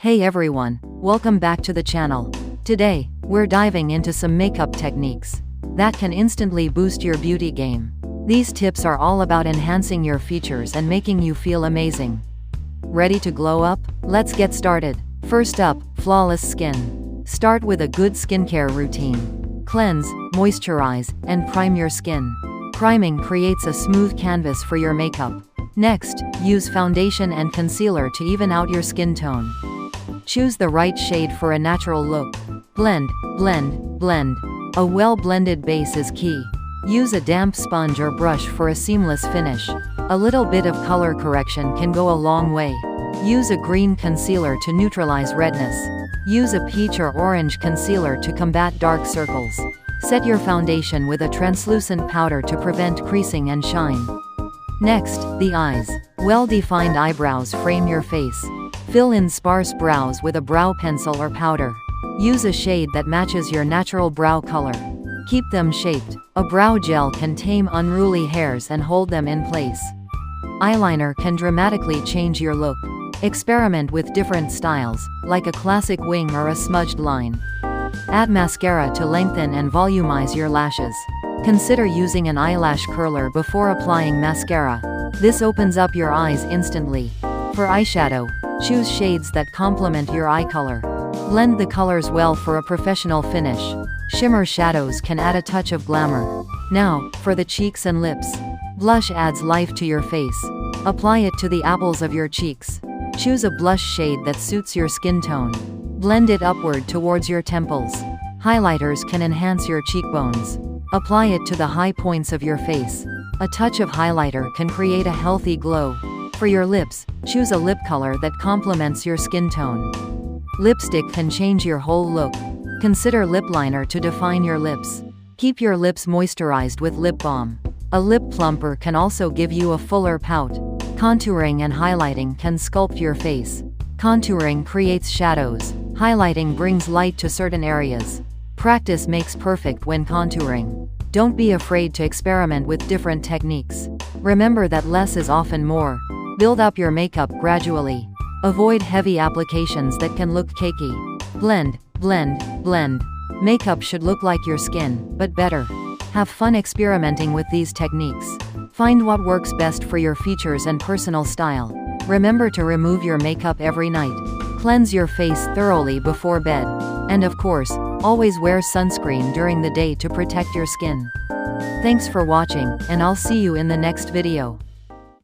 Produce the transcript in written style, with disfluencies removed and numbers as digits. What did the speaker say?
Hey everyone, welcome back to the channel. Today, we're diving into some makeup techniques that can instantly boost your beauty game. These tips are all about enhancing your features and making you feel amazing. Ready to glow up? Let's get started. First up, flawless skin. Start with a good skincare routine. Cleanse, moisturize, and prime your skin. Priming creates a smooth canvas for your makeup. Next, use foundation and concealer to even out your skin tone. Choose the right shade for a natural look. Blend, blend, blend. A well-blended base is key. Use a damp sponge or brush for a seamless finish. A little bit of color correction can go a long way. Use a green concealer to neutralize redness. Use a peach or orange concealer to combat dark circles. Set your foundation with a translucent powder to prevent creasing and shine. Next, the eyes. Well-defined eyebrows frame your face. Fill in sparse brows with a brow pencil or powder. Use a shade that matches your natural brow color. Keep them shaped. A brow gel can tame unruly hairs and hold them in place. Eyeliner can dramatically change your look. Experiment with different styles, like a classic wing or a smudged line. Add mascara to lengthen and volumize your lashes. Consider using an eyelash curler before applying mascara. This opens up your eyes instantly. For eyeshadow, choose shades that complement your eye color. Blend the colors well for a professional finish. Shimmer shadows can add a touch of glamour. Now, for the cheeks and lips. Blush adds life to your face. Apply it to the apples of your cheeks. Choose a blush shade that suits your skin tone. Blend it upward towards your temples. Highlighters can enhance your cheekbones. Apply it to the high points of your face. A touch of highlighter can create a healthy glow. For your lips, choose a lip color that complements your skin tone. Lipstick can change your whole look. Consider lip liner to define your lips. Keep your lips moisturized with lip balm. A lip plumper can also give you a fuller pout. Contouring and highlighting can sculpt your face. Contouring creates shadows. Highlighting brings light to certain areas. Practice makes perfect when contouring. Don't be afraid to experiment with different techniques. Remember that less is often more. Build up your makeup gradually. Avoid heavy applications that can look cakey. Blend, blend, blend. Makeup should look like your skin, but better. Have fun experimenting with these techniques. Find what works best for your features and personal style. Remember to remove your makeup every night. Cleanse your face thoroughly before bed. And of course, always wear sunscreen during the day to protect your skin. Thanks for watching, and I'll see you in the next video.